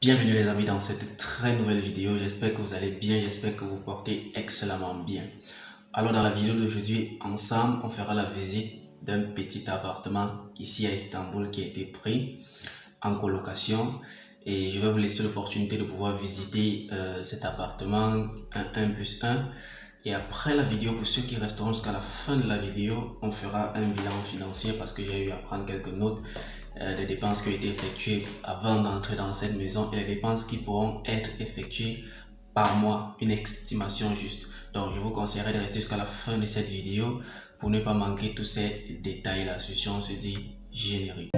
Bienvenue les amis dans cette très nouvelle vidéo. J'espère que vous allez bien, j'espère que vous portez excellemment bien. Alors dans la vidéo d'aujourd'hui, ensemble, on fera la visite d'un petit appartement ici à Istanbul qui a été pris en colocation. Et je vais vous laisser l'opportunité de pouvoir visiter cet appartement, un 1+1. Et après la vidéo, pour ceux qui resteront jusqu'à la fin de la vidéo, on fera un bilan financier parce que j'ai eu à prendre quelques notes des dépenses qui ont été effectuées avant d'entrer dans cette maison et les dépenses qui pourront être effectuées par mois, une estimation juste. Donc je vous conseillerais de rester jusqu'à la fin de cette vidéo pour ne pas manquer tous ces détails là. Sur ce, on se dit générique.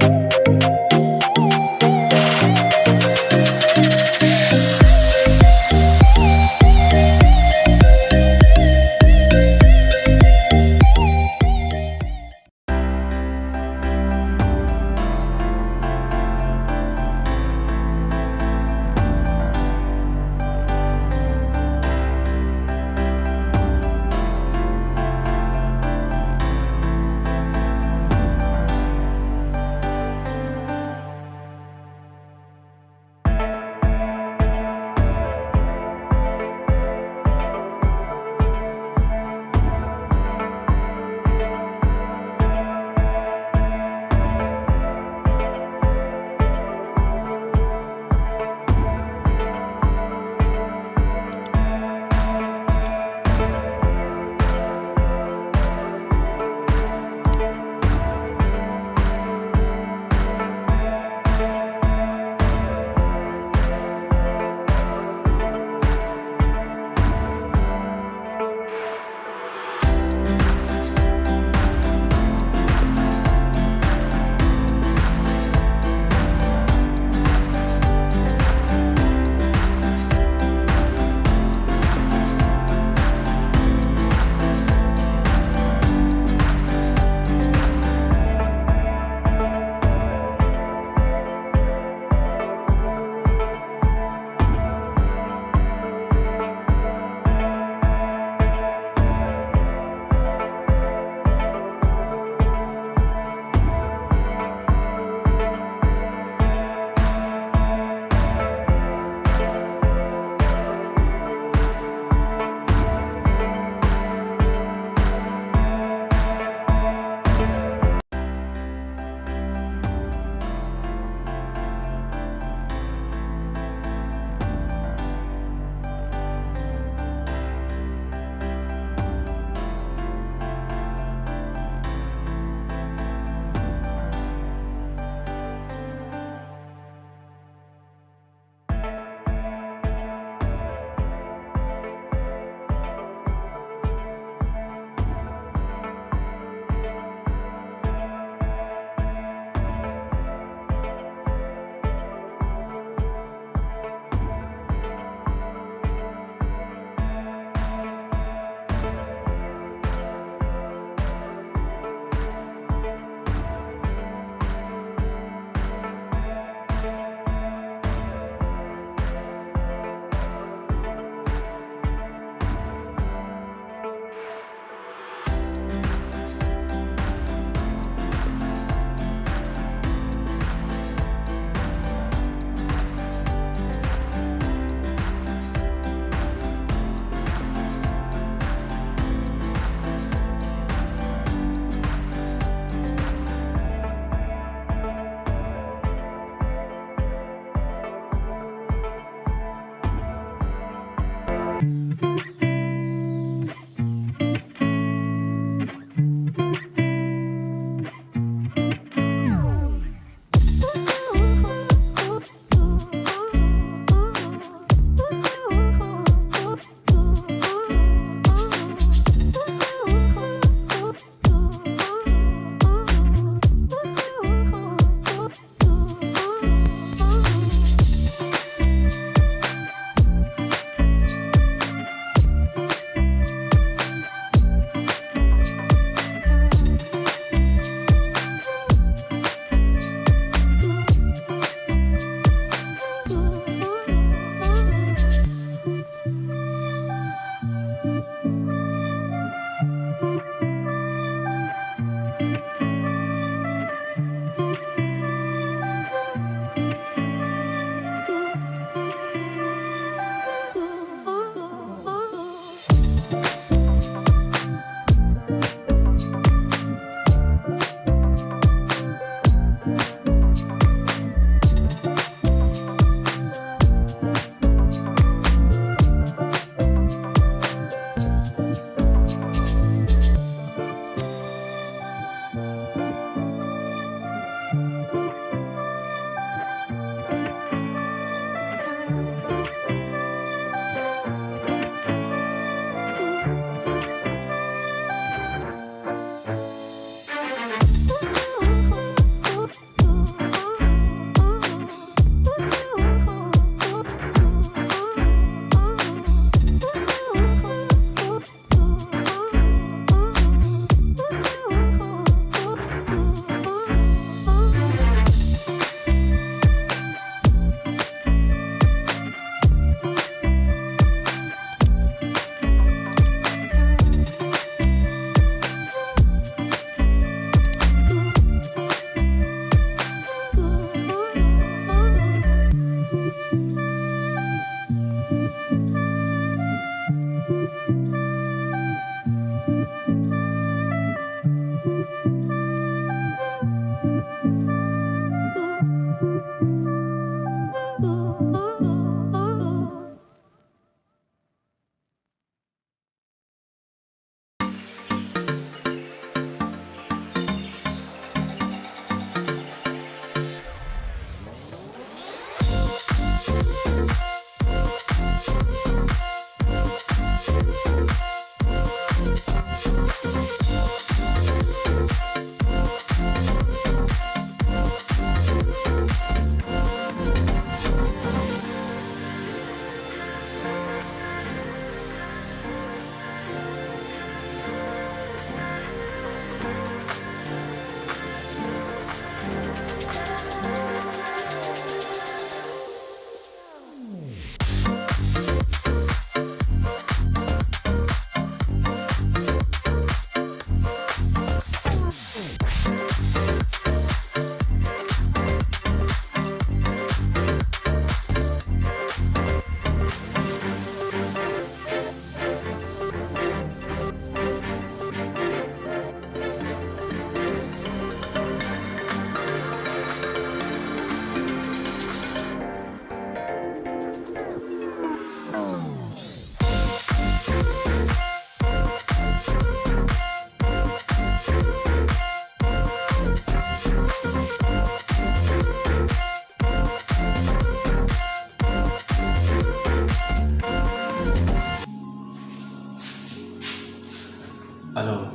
Alors,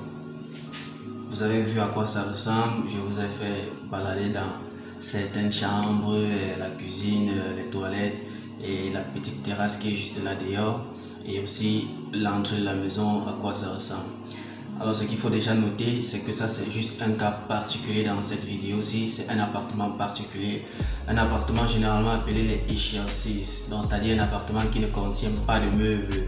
vous avez vu à quoi ça ressemble. Je vous ai fait balader dans certaines chambres, la cuisine, les toilettes et la petite terrasse qui est juste là dehors, et aussi l'entrée de la maison, à quoi ça ressemble. Alors, ce qu'il faut déjà noter, c'est que ça, c'est juste un cas particulier dans cette vidéo-ci. C'est un appartement particulier, un appartement généralement appelé les HLCs, donc c'est-à-dire un appartement qui ne contient pas de meubles,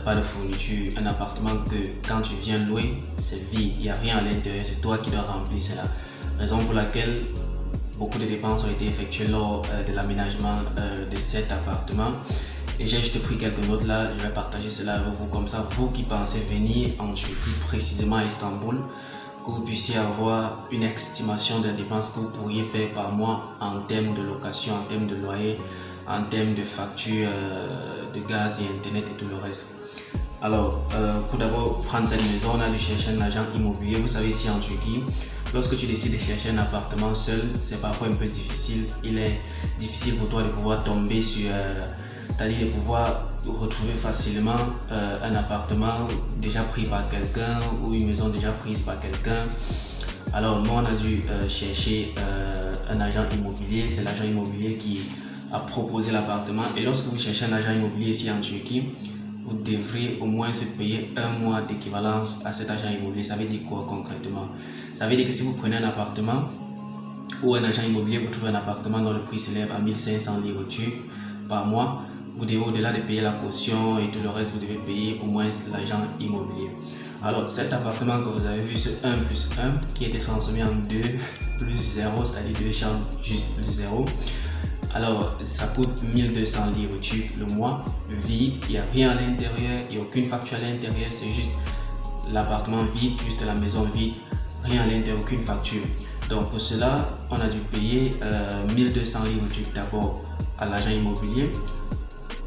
pas de fourniture, un appartement que quand tu viens louer, c'est vide, il n'y a rien à l'intérieur, c'est toi qui dois remplir cela. Raison pour laquelle beaucoup de dépenses ont été effectuées lors de l'aménagement de cet appartement. Et j'ai juste pris quelques notes là, je vais partager cela avec vous, comme ça vous qui pensez venir en Turquie, précisément à Istanbul, que vous puissiez avoir une estimation des dépenses que vous pourriez faire par mois en termes de location, en termes de loyer, en termes de facture de gaz et internet et tout le reste. Alors, pour d'abord prendre cette maison, on a dû chercher un agent immobilier. Vous savez, ici en Turquie, lorsque tu décides de chercher un appartement seul, c'est parfois un peu difficile. Il est difficile pour toi de pouvoir tomber sur, c'est-à-dire de pouvoir retrouver facilement un appartement déjà pris par quelqu'un ou une maison déjà prise par quelqu'un. Alors, nous, on a dû chercher un agent immobilier. C'est l'agent immobilier qui a proposé l'appartement. Et lorsque vous cherchez un agent immobilier ici en Turquie, vous devrez au moins se payer un mois d'équivalence à cet agent immobilier. Ça veut dire quoi concrètement? Ça veut dire que si vous prenez un appartement ou un agent immobilier, vous trouvez un appartement dont le prix s'élève à 1500 livres turques par mois, vous devez, au-delà de payer la caution et tout le reste, vous devez payer au moins l'agent immobilier. Alors, cet appartement que vous avez vu, ce 1 plus 1 qui a été transformé en 2 plus 0, c'est-à-dire 2 chambres juste plus 0. Alors, ça coûte 1200 livres turcs le mois, vide, il n'y a rien à l'intérieur, il n'y a aucune facture à l'intérieur, c'est juste l'appartement vide, juste la maison vide, rien à l'intérieur, aucune facture. Donc pour cela, on a dû payer 1200 livres turcs d'abord à l'agent immobilier,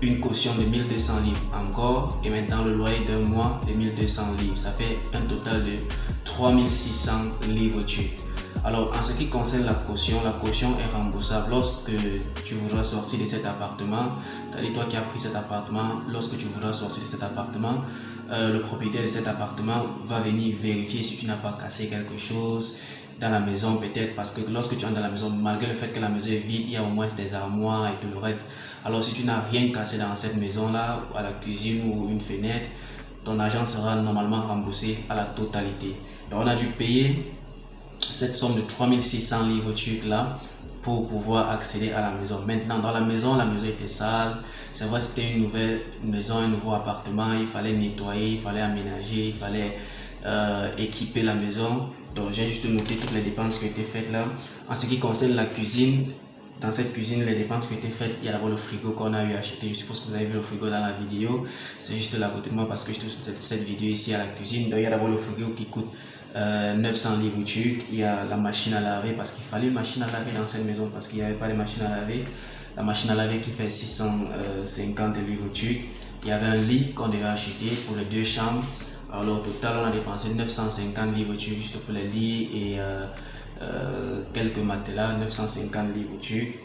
une caution de 1200 livres encore, et maintenant le loyer d'un mois de 1200 livres. Ça fait un total de 3600 livres turcs. Alors, en ce qui concerne la caution est remboursable lorsque tu voudras sortir de cet appartement. C'est-à-dire toi qui as pris cet appartement, lorsque tu voudras sortir de cet appartement, le propriétaire de cet appartement va venir vérifier si tu n'as pas cassé quelque chose dans la maison, peut-être parce que lorsque tu entres dans la maison, malgré le fait que la maison est vide, il y a au moins des armoires et tout le reste. Alors si tu n'as rien cassé dans cette maison-là, à la cuisine ou une fenêtre, ton argent sera normalement remboursé à la totalité. Donc on a dû payer cette somme de 3600 livres turcs là pour pouvoir accéder à la maison. Maintenant, dans la maison était sale. C'est vrai, c'était une nouvelle maison, un nouveau appartement. Il fallait nettoyer, il fallait aménager, il fallait équiper la maison. Donc, j'ai juste noté toutes les dépenses qui ont été faites là. En ce qui concerne la cuisine, dans cette cuisine, les dépenses qui ont été faites, il y a d'abord le frigo qu'on a eu acheté. Je suppose que vous avez vu le frigo dans la vidéo. C'est juste là à côté de moi parce que je trouve cette vidéo ici à la cuisine. Donc, il y a d'abord le frigo qui coûte 900 livres turcs. Il y a la machine à laver parce qu'il fallait une machine à laver dans cette maison parce qu'il n'y avait pas de machine à laver. la machine à laver qui fait 650 livres turcs. Il y avait un lit qu'on devait acheter pour les 2 chambres. Alors au total, on a dépensé 950 livres turcs juste pour les lits et quelques matelas, 950 livres turcs.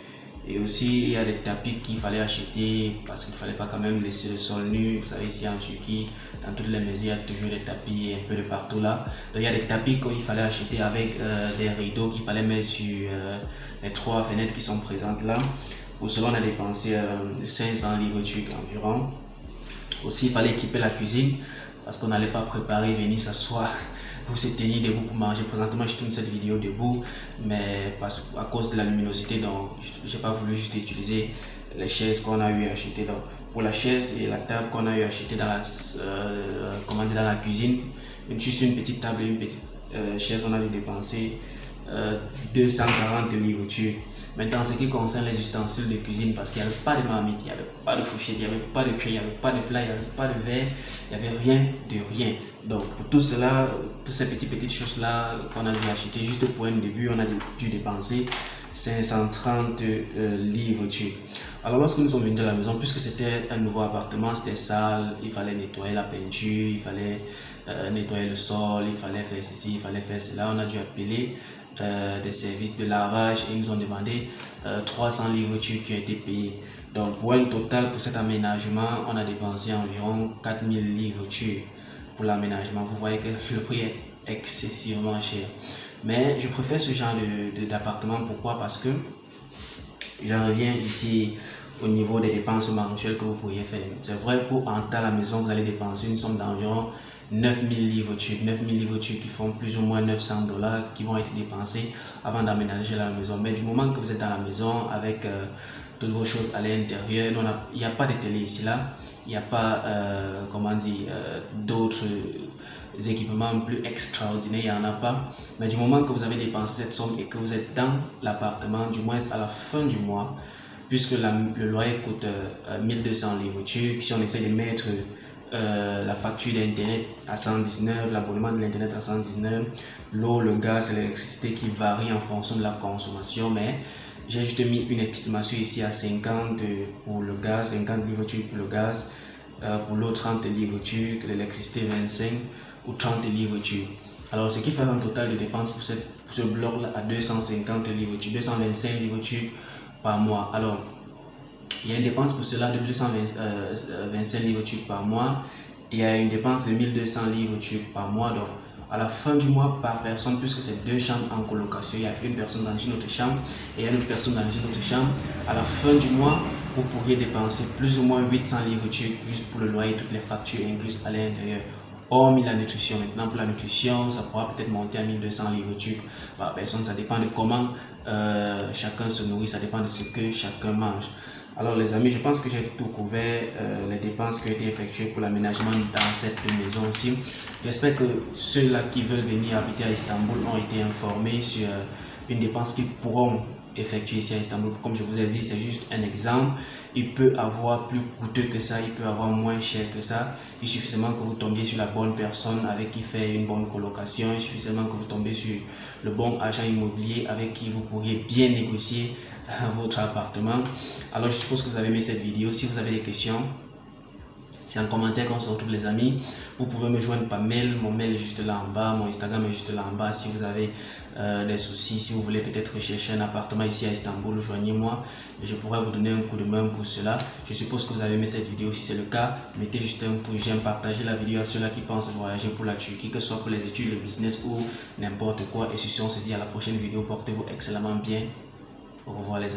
Et aussi, il y a des tapis qu'il fallait acheter parce qu'il ne fallait pas quand même laisser le sol nu. Vous savez, ici en Turquie, dans toutes les maisons, il y a toujours des tapis un peu de partout là. Donc, il y a des tapis qu'il fallait acheter avec des rideaux qu'il fallait mettre sur les 3 fenêtres qui sont présentes là. Pour cela, on a dépensé 500 livres turcs environ. Aussi, il fallait équiper la cuisine parce qu'on n'allait pas préparer, venir s'asseoir pour se tenir debout pour manger. Présentement, je tourne cette vidéo debout, mais à cause de la luminosité, donc j'ai pas voulu juste utiliser les chaises qu'on a eu acheter. Donc, pour la chaise et la table qu'on a eu acheter dans dans la cuisine, juste une petite table et une petite chaise, on a dû dépenser 240 livres turcs. Maintenant, en ce qui concerne les ustensiles de cuisine, parce qu'il n'y avait pas de marmite, il n'y avait pas de fourchette, il n'y avait pas de cuillère, il n'y avait pas de plat, il n'y avait pas de verre, il n'y avait rien de rien. Donc, pour tout cela, toutes ces petites choses-là qu'on a dû acheter, juste pour un début, on a dû dépenser 530 livres turcs. Alors, lorsque nous sommes venus à la maison, puisque c'était un nouveau appartement, c'était sale, il fallait nettoyer la peinture, il fallait nettoyer le sol, il fallait faire ceci, il fallait faire cela, on a dû appeler des services de lavage et ils nous ont demandé 300 livres turcs qui ont été payés. Donc pour un total pour cet aménagement, on a dépensé environ 4000 livres turcs pour l'aménagement. Vous voyez que le prix est excessivement cher. Mais je préfère ce genre d'appartement. Pourquoi? Parce que j'en reviens ici au niveau des dépenses mensuelles que vous pourriez faire. C'est vrai, pour entrer à la maison, vous allez dépenser une somme d'environ 9000 livres turcs. 9000 livres turcs qui font plus ou moins 900 $ qui vont être dépensés avant d'aménager la maison. Mais du moment que vous êtes dans la maison avec toutes vos choses à l'intérieur, il n'y a pas de télé ici là, il n'y a pas d'autres équipements plus extraordinaires, il n'y en a pas. Mais du moment que vous avez dépensé cette somme et que vous êtes dans l'appartement, du moins à la fin du mois, puisque le loyer coûte 1200 livres turcs, si on essaie de mettre la facture d'internet à 119, l'abonnement de l'internet à 119, l'eau, le gaz et l'électricité qui varient en fonction de la consommation, mais j'ai juste mis une estimation ici à 50 pour le gaz, 50 livres turcs pour le gaz, pour l'eau 30 livres turcs, l'électricité 25 ou 30 livres turcs. Alors ce qui fait un total de dépenses pour ce bloc là à 250 livres turcs, 225 livres turcs par mois. Alors il y a une dépense pour cela de 225 livres turcs par mois. Il y a une dépense de 1200 livres turcs par mois. Donc, à la fin du mois par personne, puisque c'est 2 chambres en colocation, il y a une personne dans une autre chambre et une autre personne dans une autre chambre. À la fin du mois, vous pourriez dépenser plus ou moins 800 livres turcs juste pour le loyer, toutes les factures incluses à l'intérieur. Hormis la nutrition. Maintenant, pour la nutrition, ça pourra peut-être monter à 1200 livres turcs par personne. Ça dépend de comment chacun se nourrit, ça dépend de ce que chacun mange. Alors les amis, je pense que j'ai tout couvert, les dépenses qui ont été effectuées pour l'aménagement dans cette maison-ci. J'espère que ceux-là qui veulent venir habiter à Istanbul ont été informés sur une dépense qu'ils pourront effectuer ici à Istanbul. Comme je vous ai dit, c'est juste un exemple. Il peut avoir plus coûteux que ça, il peut avoir moins cher que ça. Il suffit seulement que vous tombiez sur la bonne personne avec qui faire une bonne colocation. Il suffit seulement que vous tombiez sur le bon agent immobilier avec qui vous pourriez bien négocier votre appartement. Alors je suppose que vous avez aimé cette vidéo. Si vous avez des questions, c'est en commentaire qu'on se retrouve les amis. Vous pouvez me joindre par mail, mon mail est juste là en bas, mon Instagram est juste là en bas. Si vous avez des soucis, si vous voulez peut-être rechercher un appartement ici à Istanbul, joignez-moi et je pourrais vous donner un coup de main pour cela. Je suppose que vous avez aimé cette vidéo. Si c'est le cas, mettez juste un pouce j'aime, partagez la vidéo à ceux-là qui pensent voyager pour la Turquie, que ce soit pour les études, le business ou n'importe quoi. Et sur ce, on se dit à la prochaine vidéo. Portez-vous excellemment bien. Au revoir les amis.